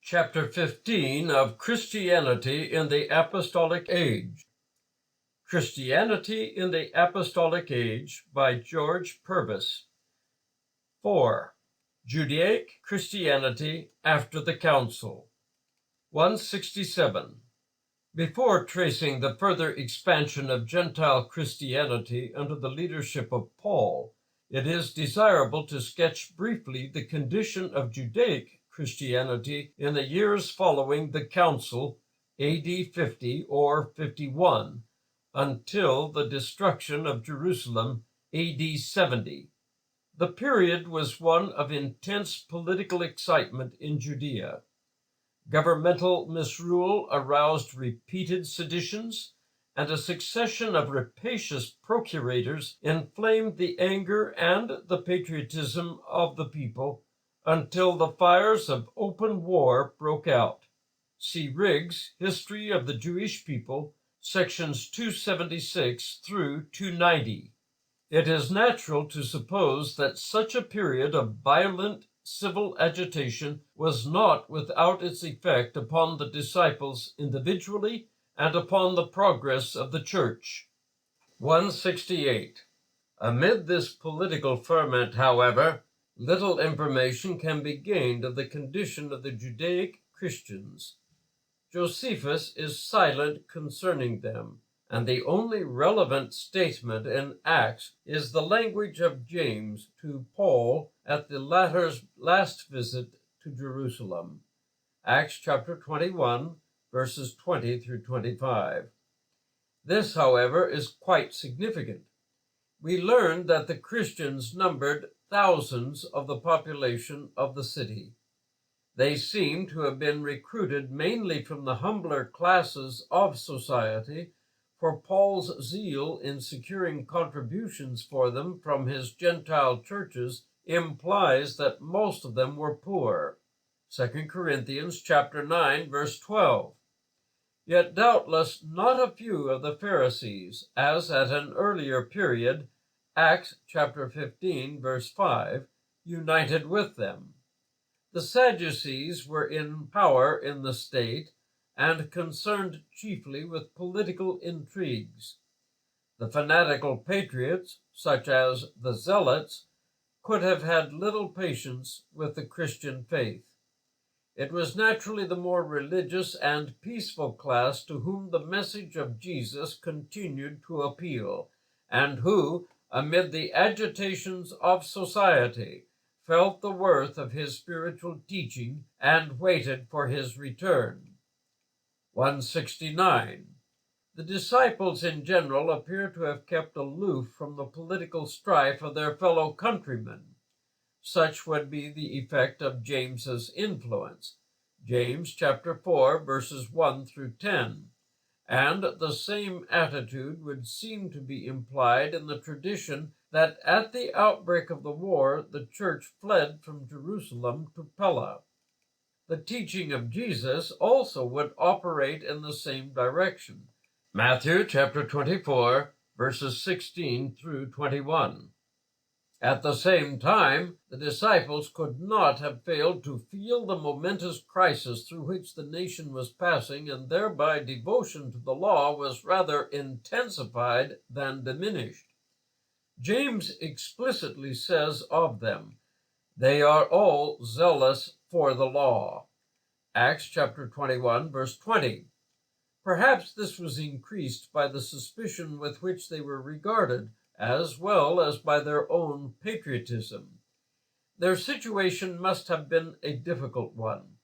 Chapter 15 of Christianity in the Apostolic Age. Christianity in the Apostolic Age by George Purves. 4. Judaic Christianity after the Council. 167. Before tracing the further expansion of Gentile Christianity under the leadership of Paul, it is desirable to sketch briefly the condition of Judaic Christianity in the years following the Council, AD 50 or 51, until the destruction of Jerusalem, AD 70. The period was one of intense political excitement in Judea. Governmental misrule aroused repeated seditions, and a succession of rapacious procurators inflamed the anger and the patriotism of the people until the fires of open war broke out. See Riggs' History of the Jewish People, sections 276 through 290. It is natural to suppose that such a period of violent civil agitation was not without its effect upon the disciples individually and upon the progress of the church. 168. Amid this political ferment, however, little information can be gained of the condition of the Judaic Christians. Josephus is silent concerning them, and the only relevant statement in Acts is the language of James to Paul at the latter's last visit to Jerusalem. Acts chapter 21, verses 20 through 25. This, however, is quite significant. We learn that the Christians numbered thousands of the population of the city. They seem to have been recruited mainly from the humbler classes of society, for Paul's zeal in securing contributions for them from his Gentile churches implies that most of them were poor. 2 Corinthians chapter 9, verse 12. Yet doubtless not a few of the Pharisees, as at an earlier period, Acts chapter 15, verse 5, united with them. The Sadducees were in power in the state and concerned chiefly with political intrigues. The fanatical patriots, such as the Zealots, could have had little patience with the Christian faith. It was naturally the more religious and peaceful class to whom the message of Jesus continued to appeal, and who, amid the agitations of society, felt the worth of his spiritual teaching and waited for his return. 169. The disciples in general appear to have kept aloof from the political strife of their fellow countrymen. Such would be the effect of James's influence, James chapter 4, verses 1 through 10, and the same attitude would seem to be implied in the tradition that at the outbreak of the war the church fled from Jerusalem to Pella. The teaching of Jesus also would operate in the same direction. Matthew chapter 24, verses 16 through 21. At the same time, the disciples could not have failed to feel the momentous crisis through which the nation was passing, and thereby devotion to the law was rather intensified than diminished. James explicitly says of them, "They are all zealous for the law." Acts chapter 21, verse 20. Perhaps this was increased by the suspicion with which they were regarded, as well as by their own patriotism. Their situation must have been a difficult one.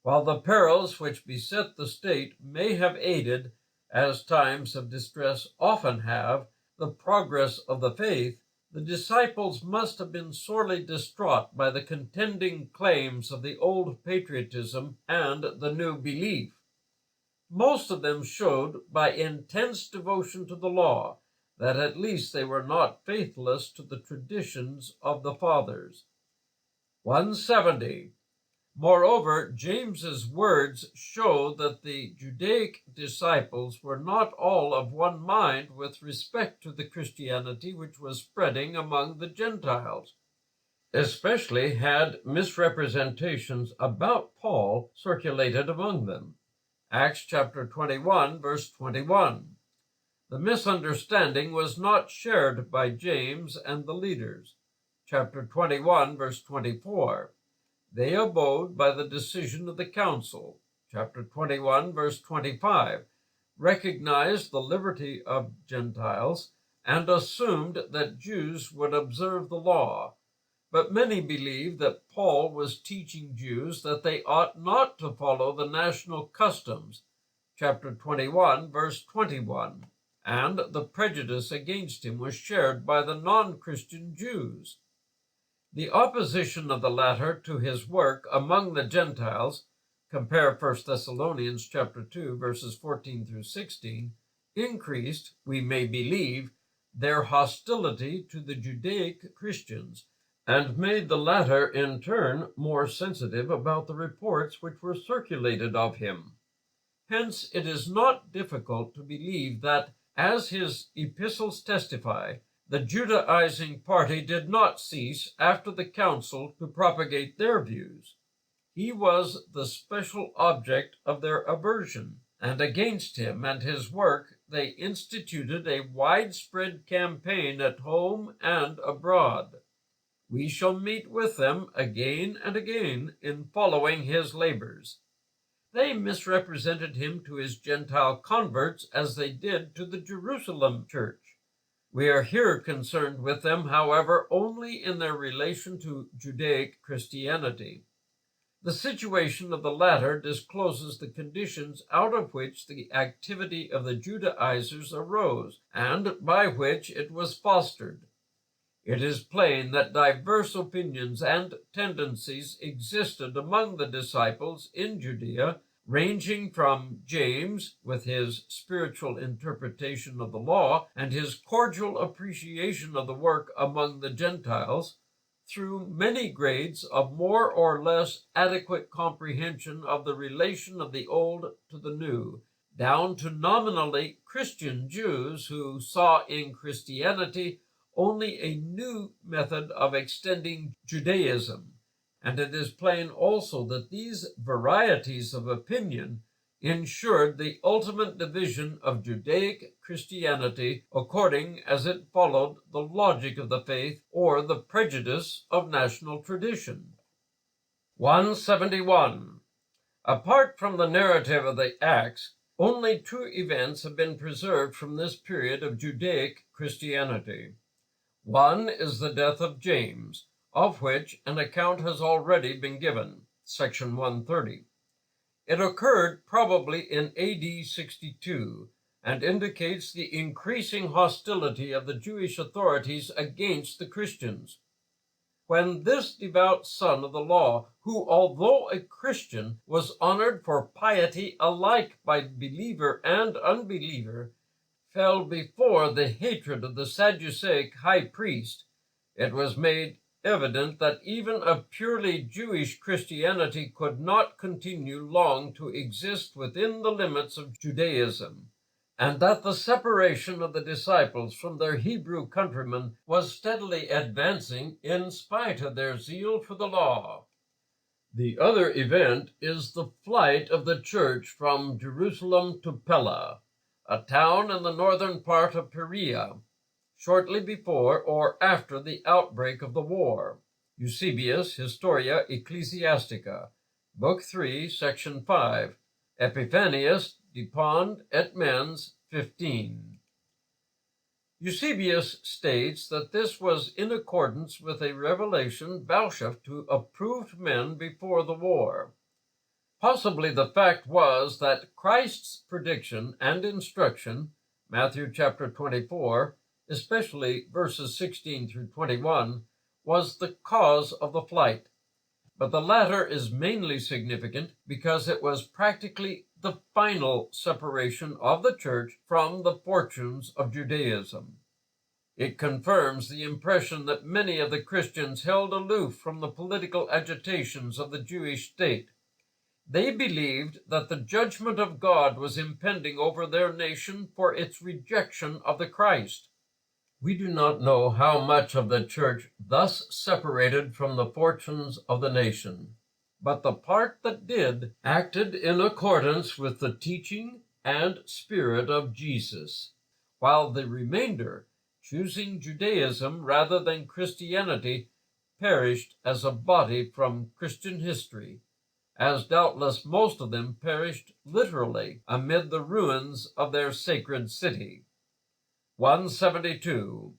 While the perils which beset the state may have aided, as times of distress often have, the progress of the faith, the disciples must have been sorely distraught by the contending claims of the old patriotism and the new belief. Most of them showed by intense devotion to the law that at least they were not faithless to the traditions of the fathers. 170. Moreover, James's words show that the Judaic disciples were not all of one mind with respect to the Christianity which was spreading among the Gentiles. especially had misrepresentations about Paul circulated among them. Acts chapter 21, verse 21. The misunderstanding was not shared by James and the leaders. Chapter 21, verse 24. They abode by the decision of the council. Chapter 21, verse 25. Recognized the liberty of Gentiles and assumed that Jews would observe the law. But many believed that Paul was teaching Jews that they ought not to follow the national customs. Chapter 21, verse 21. And the prejudice against him was shared by the non-Christian Jews. The opposition of the latter to his work among the Gentiles, compare 1 Thessalonians chapter 2, verses 14 through 16, increased, we may believe, their hostility to the Judaic Christians, and made the latter in turn more sensitive about the reports which were circulated of him. Hence it is not difficult to believe that, as his epistles testify, the Judaizing party did not cease after the council to propagate their views. He was the special object of their aversion, and against him and his work they instituted a widespread campaign at home and abroad. We shall meet with them again and again in following his labors. They misrepresented him to his Gentile converts as they did to the Jerusalem church. We are here concerned with them, however, only in their relation to Judaic Christianity. The situation of the latter discloses the conditions out of which the activity of the Judaizers arose, and by which it was fostered. It is plain that diverse opinions and tendencies existed among the disciples in Judea, ranging from James, with his spiritual interpretation of the law and his cordial appreciation of the work among the Gentiles, through many grades of more or less adequate comprehension of the relation of the old to the new, down to nominally Christian Jews who saw in Christianity only a new method of extending Judaism, and it is plain also that these varieties of opinion ensured the ultimate division of Judaic Christianity according as it followed the logic of the faith or the prejudice of national tradition. 171. Apart from the narrative of the Acts, only two events have been preserved from this period of Judaic Christianity. One is the death of James, of which an account has already been given, section 130. It occurred probably in AD 62 and indicates the increasing hostility of the Jewish authorities against the Christians. When this devout son of the law, who, although a Christian, was honored for piety alike by believer and unbeliever, fell before the hatred of the Sadduceic high priest, it was made evident that even a purely Jewish Christianity could not continue long to exist within the limits of Judaism, and that the separation of the disciples from their Hebrew countrymen was steadily advancing in spite of their zeal for the law. The other event is the flight of the church from Jerusalem to Pella, a town in the northern part of Perea, shortly before or after the outbreak of the war. Eusebius, Historia Ecclesiastica, Book 3, Section 5, Epiphanius de Pond et Mens 15. Eusebius states that this was in accordance with a revelation vouchsafed to approved men before the war. Possibly the fact was that Christ's prediction and instruction, Matthew chapter 24, especially verses 16 through 21, was the cause of the flight. But the latter is mainly significant because it was practically the final separation of the church from the fortunes of Judaism. It confirms the impression that many of the Christians held aloof from the political agitations of the Jewish state. They believed that the judgment of God was impending over their nation for its rejection of the Christ. We do not know how much of the church thus separated from the fortunes of the nation, but the part that did acted in accordance with the teaching and spirit of Jesus, while the remainder, choosing Judaism rather than Christianity, perished as a body from Christian history, as doubtless most of them perished literally amid the ruins of their sacred city. 172.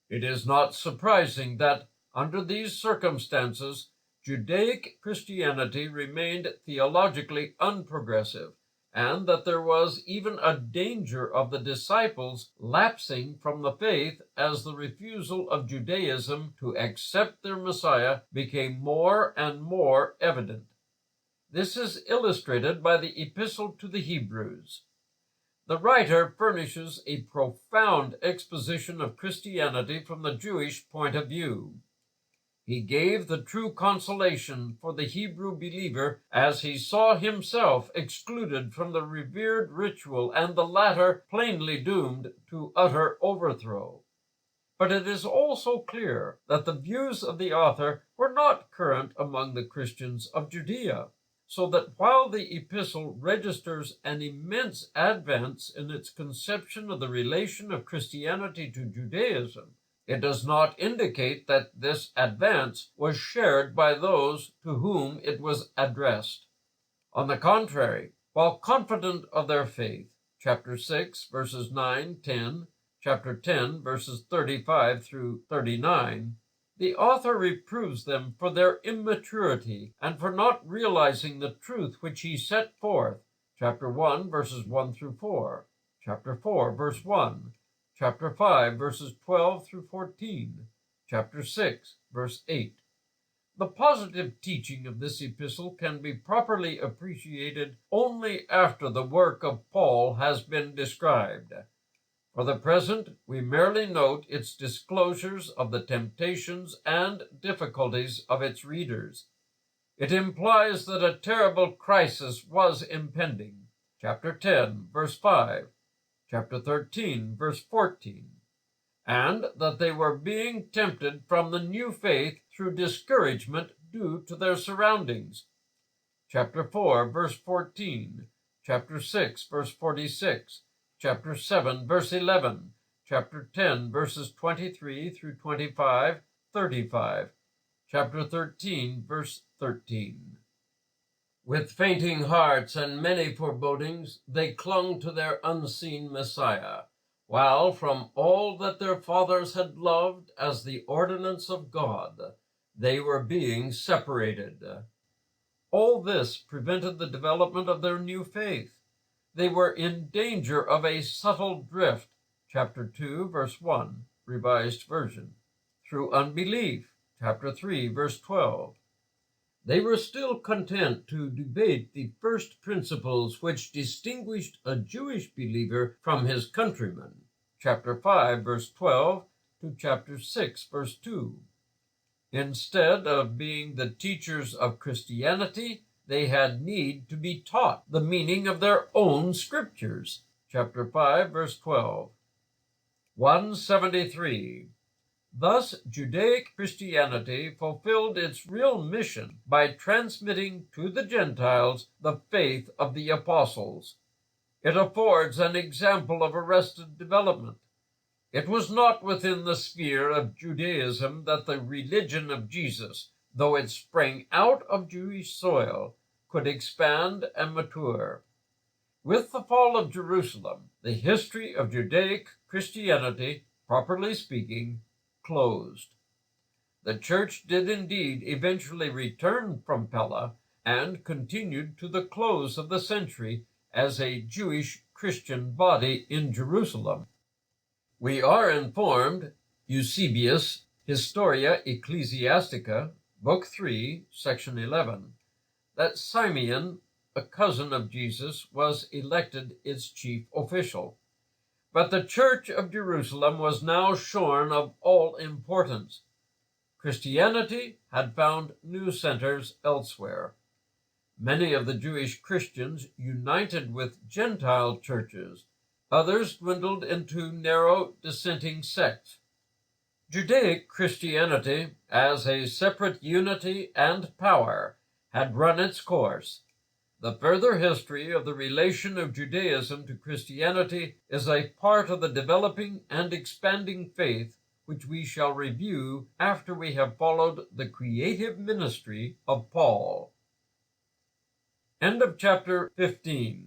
It is not surprising that, under these circumstances, Judaic Christianity remained theologically unprogressive, and that there was even a danger of the disciples lapsing from the faith as the refusal of Judaism to accept their Messiah became more and more evident. This is illustrated by the Epistle to the Hebrews. The writer furnishes a profound exposition of Christianity from the Jewish point of view. He gave the true consolation for the Hebrew believer as he saw himself excluded from the revered ritual and the latter plainly doomed to utter overthrow. But it is also clear that the views of the author were not current among the Christians of Judea, so that while the epistle registers an immense advance in its conception of the relation of Christianity to Judaism, it does not indicate that this advance was shared by those to whom it was addressed. On the contrary, while confident of their faith, chapter 6, verses 9, 10, chapter 10, verses 35 through 39, the author reproves them for their immaturity and for not realizing the truth which he set forth, chapter 1, verses 1 through 4, chapter 4, verse 1, chapter 5, verses 12 through 14, chapter 6, verse 8. The positive teaching of this epistle can be properly appreciated only after the work of Paul has been described. For the present, we merely note its disclosures of the temptations and difficulties of its readers. It implies that a terrible crisis was impending, chapter 10, verse 5, chapter 13, verse 14, and that they were being tempted from the new faith through discouragement due to their surroundings, chapter 4, verse 14, chapter 6, verse 46, chapter 7, verse 11, chapter 10, verses 23 through 25, 35, chapter 13, verse 13. With fainting hearts and many forebodings, they clung to their unseen Messiah, while from all that their fathers had loved as the ordinance of God, they were being separated. All this prevented the development of their new faith. They were in danger of a subtle drift, chapter 2, verse 1, Revised Version, through unbelief, chapter 3, verse 12. They were still content to debate the first principles which distinguished a Jewish believer from his countrymen, chapter 5, verse 12 to chapter 6, verse 2. Instead of being the teachers of Christianity, they had need to be taught the meaning of their own scriptures. Chapter 5, verse 12. 173. Thus, Judaic Christianity fulfilled its real mission by transmitting to the Gentiles the faith of the apostles. It affords an example of arrested development. It was not within the sphere of Judaism that the religion of Jesus, though it sprang out of Jewish soil, could expand and mature. With the fall of Jerusalem, the history of Judaic Christianity, properly speaking, closed. The church did indeed eventually return from Pella and continued to the close of the century as a Jewish Christian body in Jerusalem. We are informed, Eusebius, Historia Ecclesiastica, Book 3, Section 11, that Simeon, a cousin of Jesus, was elected its chief official. But the Church of Jerusalem was now shorn of all importance. Christianity had found new centers elsewhere. Many of the Jewish Christians united with Gentile churches, Others dwindled into narrow dissenting sects. Judaic Christianity, as a separate unity and power, had run its course. The further history of the relation of Judaism to Christianity is a part of the developing and expanding faith which we shall review after we have followed the creative ministry of Paul. End of chapter 15.